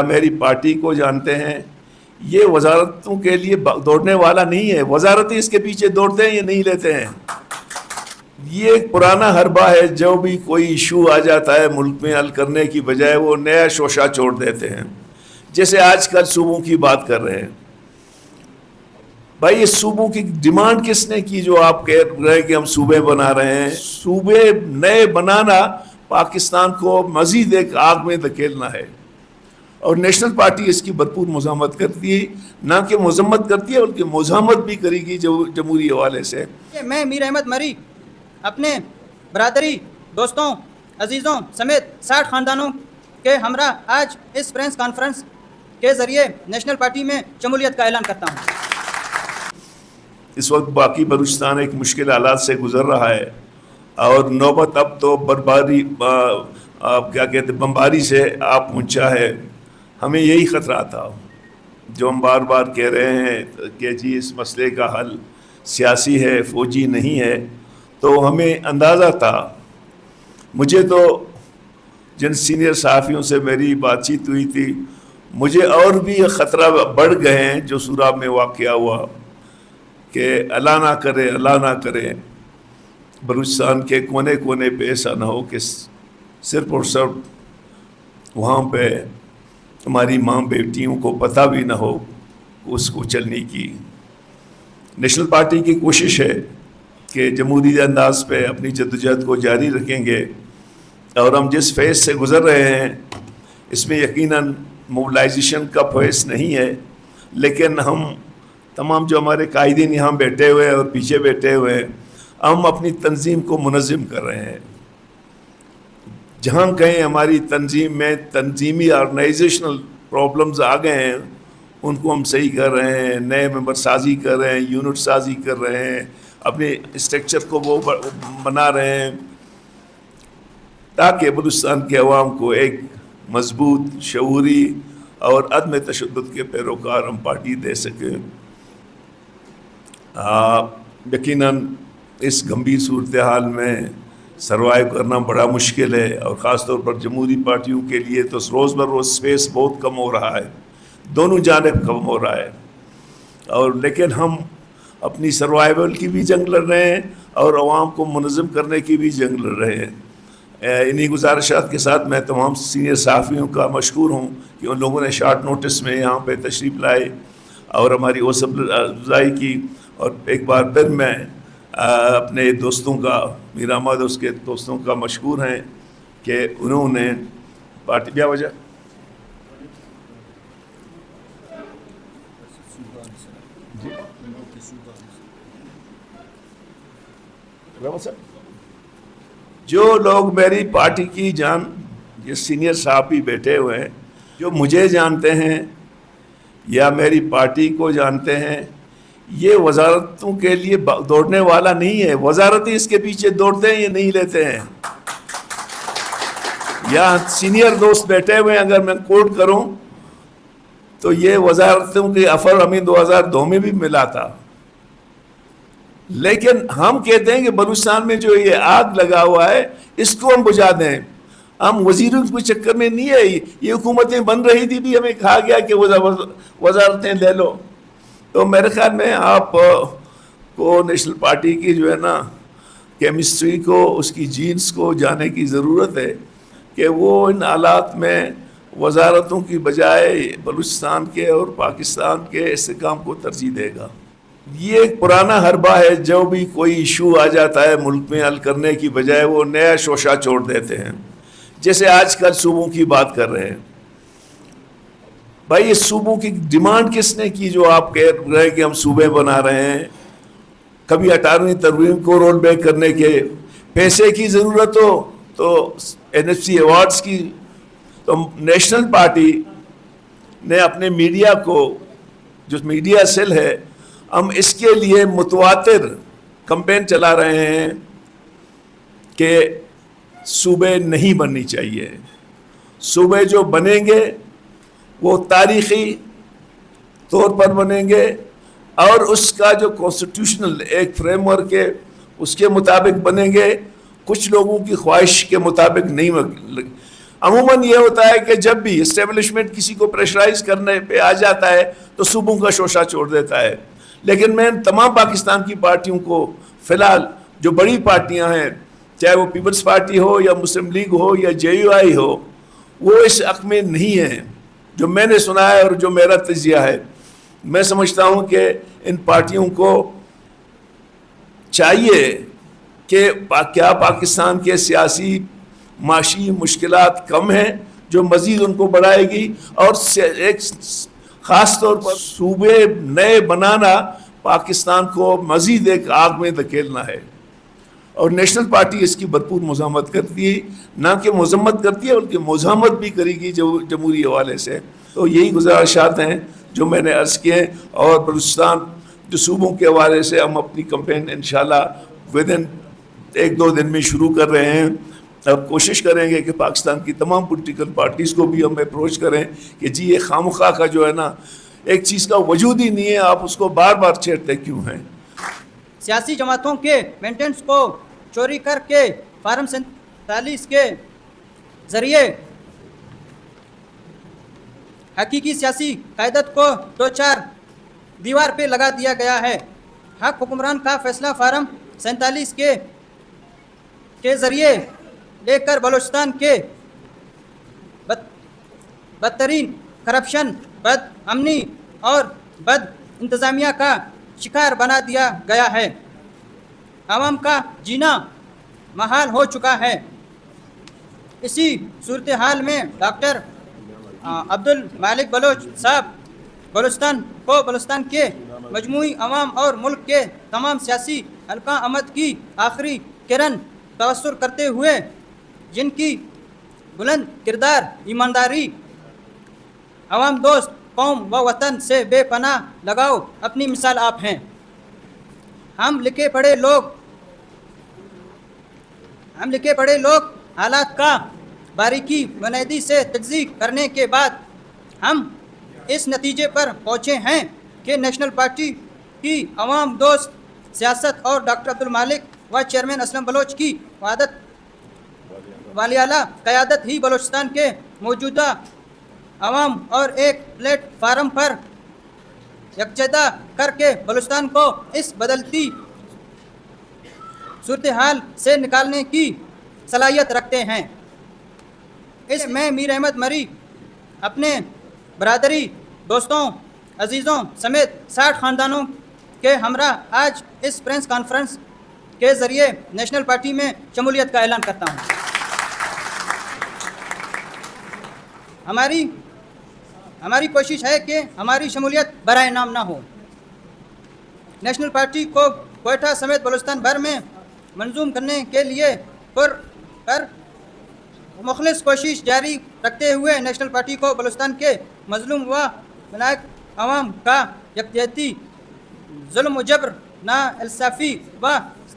میری پارٹی کو جانتے ہیں، یہ وزارتوں کے لیے دوڑنے والا نہیں ہے. وزارتیں اس کے پیچھے دوڑتے ہیں، یہ نہیں لیتے ہیں. یہ ایک پرانا حربہ ہے. جو بھی کوئی ایشو آ جاتا ہے ملک میں، حل کرنے کی بجائے وہ نیا شوشہ چھوڑ دیتے ہیں. جیسے آج کل صوبوں کی بات کر رہے ہیں. بھائی، یہ صوبوں کی ڈیمانڈ کس نے کی جو آپ کہہ رہے ہیں کہ ہم صوبے بنا رہے ہیں؟ صوبے نئے بنانا پاکستان کو مزید ایک آگ میں دھکیلنا ہے، اور نیشنل پارٹی اس کی بھرپور مزاحمت کرتی ہے. نہ کہ مذمت کرتی ہے بلکہ مزاحمت بھی کرے گی جمہوری حوالے سے. میں میر احمد مری اپنے برادری، دوستوں، عزیزوں سمیت 60 خاندانوں کے ہمراہ آج اس پریس کانفرنس کے ذریعے نیشنل پارٹی میں شمولیت کا اعلان کرتا ہوں. اس وقت باقی بلوچستان ایک مشکل حالات سے گزر رہا ہے، اور نوبت اب تو بمباری سے آپ پہنچا ہے. ہمیں یہی خطرہ تھا جو ہم بار بار کہہ رہے ہیں کہ جی اس مسئلے کا حل سیاسی ہے، فوجی نہیں ہے. تو ہمیں اندازہ تھا. مجھے تو جن سینئر صحافیوں سے میری بات چیت ہوئی تھی، مجھے اور بھی یہ خطرہ بڑھ گئے ہیں جو سوراب میں واقعہ ہوا، کہ اللہ نہ کرے بلوچستان کے کونے کونے پہ ایسا نہ ہو کہ صرف اور صرف وہاں پہ ہماری ماں بیٹیوں کو پتہ بھی نہ ہو اس کو چلنے کی. نیشنل پارٹی کی کوشش ہے کہ جمہوری انداز پہ اپنی جدوجہد کو جاری رکھیں گے، اور ہم جس فیز سے گزر رہے ہیں اس میں یقیناً موبلائزیشن کا فیز نہیں ہے، لیکن ہم تمام جو ہمارے قائدین یہاں بیٹھے ہوئے ہیں اور پیچھے بیٹھے ہوئے ہیں، ہم اپنی تنظیم کو منظم کر رہے ہیں. جہاں کہیں ہماری تنظیم میں تنظیمی آرگنائزیشنل پرابلمز آ گئے ہیں، ان کو ہم صحیح کر رہے ہیں. نئے ممبر سازی کر رہے ہیں، یونٹ سازی کر رہے ہیں، اپنے اسٹرکچر کو وہ بنا رہے ہیں، تاکہ بلوچستان کے عوام کو ایک مضبوط، شعوری اور عدم تشدد کے پیروکار ہم پارٹی دے سکیں. یقیناً اس گمبھیر صورتحال میں سروائیو کرنا بڑا مشکل ہے، اور خاص طور پر جمہوری پارٹیوں کے لیے تو روز بر روز سپیس بہت کم ہو رہا ہے، دونوں جانب کم ہو رہا ہے. اور لیکن ہم اپنی سروائیول کی بھی جنگ لڑ رہے ہیں اور عوام کو منظم کرنے کی بھی جنگ لڑ رہے ہیں. انہی گزارشات کے ساتھ میں تمام سینئر صحافیوں کا مشکور ہوں کہ ان لوگوں نے شارٹ نوٹس میں یہاں پہ تشریف لائے اور ہماری حوصلہ افزائی کی. اور ایک بار پھر میں اپنے دوستوں کا، میر احمد اس کے دوستوں کا مشکور ہیں کہ انہوں نے پارٹی کیا وجہ جو لوگ میری پارٹی کی یہ سینئر صحافی بیٹھے ہوئے ہیں، جو مجھے جانتے ہیں یا میری پارٹی کو جانتے ہیں، یہ وزارتوں کے لیے دوڑنے والا نہیں ہے. وزارتیں اس کے پیچھے دوڑتے ہیں، یہ نہیں لیتے ہیں. یا سینئر دوست بیٹھے ہوئے ہیں، اگر میں کوٹ کروں تو یہ وزارتوں کے افر ہمیں 2002 میں بھی ملا تھا. لیکن ہم کہتے ہیں کہ بلوچستان میں جو یہ آگ لگا ہوا ہے اس کو ہم بجھا دیں. ہم وزیروں کے چکر میں نہیں ہے. یہ حکومتیں بن رہی تھی بھی ہمیں کہا گیا کہ وزارتیں لے لو. تو میرے خیال میں آپ کو نیشنل پارٹی کی جو ہے نا کیمسٹری کو، اس کی جینز کو جاننے کی ضرورت ہے کہ وہ ان حالات میں وزارتوں کی بجائے بلوچستان کے اور پاکستان کے استحکام کو ترجیح دے گا. یہ ایک پرانا حربہ ہے. جو بھی کوئی ایشو آ جاتا ہے ملک میں، حل کرنے کی بجائے وہ نیا شوشہ چھوڑ دیتے ہیں. جیسے آج کل صوبوں کی بات کر رہے ہیں. بھائی، یہ صوبوں کی ڈیمانڈ کس نے کی جو آپ کہہ رہے ہیں کہ ہم صوبے بنا رہے ہیں؟ کبھی 18ویں ترمیم کو رول بیک کرنے کے پیسے کی ضرورت ہو تو NFC ایوارڈز کی. تو نیشنل پارٹی نے اپنے میڈیا کو، جو میڈیا سیل ہے، ہم اس کے لیے متواتر کمپین چلا رہے ہیں کہ صوبے نہیں بننی چاہیے. صوبے جو بنیں گے وہ تاریخی طور پر بنیں گے، اور اس کا جو کانسٹیٹیوشنل ایک فریم ورک ہے اس کے مطابق بنیں گے. کچھ لوگوں کی خواہش کے مطابق نہیں. عموماً یہ ہوتا ہے کہ جب بھی اسٹیبلشمنٹ کسی کو پریشرائز کرنے پہ آ جاتا ہے تو صوبوں کا شوشہ چھوڑ دیتا ہے. لیکن میں تمام پاکستان کی پارٹیوں کو فی الحال جو بڑی پارٹیاں ہیں, چاہے وہ پیپلز پارٹی ہو یا مسلم لیگ ہو یا JUI ہو, وہ اس حق میں نہیں ہیں. جو میں نے سنا ہے اور جو میرا تجزیہ ہے, میں سمجھتا ہوں کہ ان پارٹیوں کو چاہیے کہ کیا پاکستان کے سیاسی معاشی مشکلات کم ہیں جو مزید ان کو بڑھائے گی, اور ایک خاص طور پر صوبے نئے بنانا پاکستان کو مزید ایک آگ میں دھکیلنا ہے. اور نیشنل پارٹی اس کی بھرپور مزاحمت کرتی ہے, نہ کہ مذمت کرتی ہے بلکہ مزاحمت بھی کرے گی جمہوری حوالے سے. تو یہی گزارشات ہیں جو میں نے عرض کیے, اور بلوچستان جو صوبوں کے حوالے سے ہم اپنی کمپین انشاءاللہ ودن 1-2 دن میں شروع کر رہے ہیں. اب کوشش کریں گے کہ پاکستان کی تمام پولیٹیکل پارٹیز کو بھی ہم اپروچ کریں کہ جی یہ خامخواہ کا جو ہے نا ایک چیز کا وجود ہی نہیں ہے, آپ اس کو بار بار چھیڑتے کیوں ہیں. سیاسی جماعتوں کے مینٹینس کو چوری کر کے فارم 47 کے ذریعے حقیقی سیاسی قیادت کو 2-4 دیوار پہ لگا دیا گیا ہے. حق حکمران کا فیصلہ فارم 47 کے ذریعے لے کر بلوچستان کے بدترین کرپشن, بد امنی اور بد انتظامیہ کا شکار بنا دیا گیا ہے. عوام کا جینا محال ہو چکا ہے. اسی صورتحال میں ڈاکٹر عبدالمالک بلوچ صاحب بلوچستان کے مجموعی عوام اور ملک کے تمام سیاسی حلقہ آمد کی آخری کرن تبصر کرتے ہوئے, جن کی بلند کردار, ایمانداری, عوام دوست, قوم و وطن سے بے پناہ لگاؤ اپنی مثال آپ ہیں. ہم لکھے پڑھے لوگ حالات کا باریکی بنیادی سے تجزیہ کرنے کے بعد ہم اس نتیجے پر پہنچے ہیں کہ نیشنل پارٹی کی عوام دوست سیاست اور ڈاکٹر عبدالمالک و چیئرمین اسلم بلوچ کی والیالہ قیادت ہی بلوچستان کے موجودہ عوام اور ایک پلیٹ فارم پر یکجہت کر کے بلوچستان کو اس بدلتی صورتحال سے نکالنے کی صلاحیت رکھتے ہیں. اس میں میر احمد مری اپنے برادری, دوستوں, عزیزوں سمیت 60 خاندانوں کے ہمراہ آج اس پریس کانفرنس کے ذریعے نیشنل پارٹی میں شمولیت کا اعلان کرتا ہوں. ہماری کوشش ہے کہ ہماری شمولیت برائے نام نہ ہو. نیشنل پارٹی کو کوئٹہ سمیت بلوچستان بھر میں منظوم کرنے کے لیے پر مخلص کوشش جاری رکھتے ہوئے نیشنل پارٹی کو بلوچستان کے مظلوم و ملائق عوام کا یکجہتی, ظلم و جبر, ناانصافی و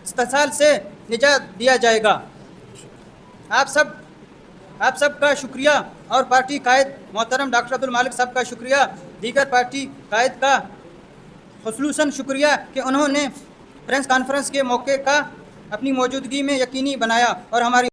استحصال سے نجات دیا جائے گا. آپ سب کا شکریہ, اور پارٹی قائد محترم ڈاکٹر عبدالمالک صاحب کا شکریہ, دیگر پارٹی قائد کا خصوصاً شکریہ کہ انہوں نے پریس کانفرنس کے موقع کا اپنی موجودگی میں یقینی بنایا اور ہماری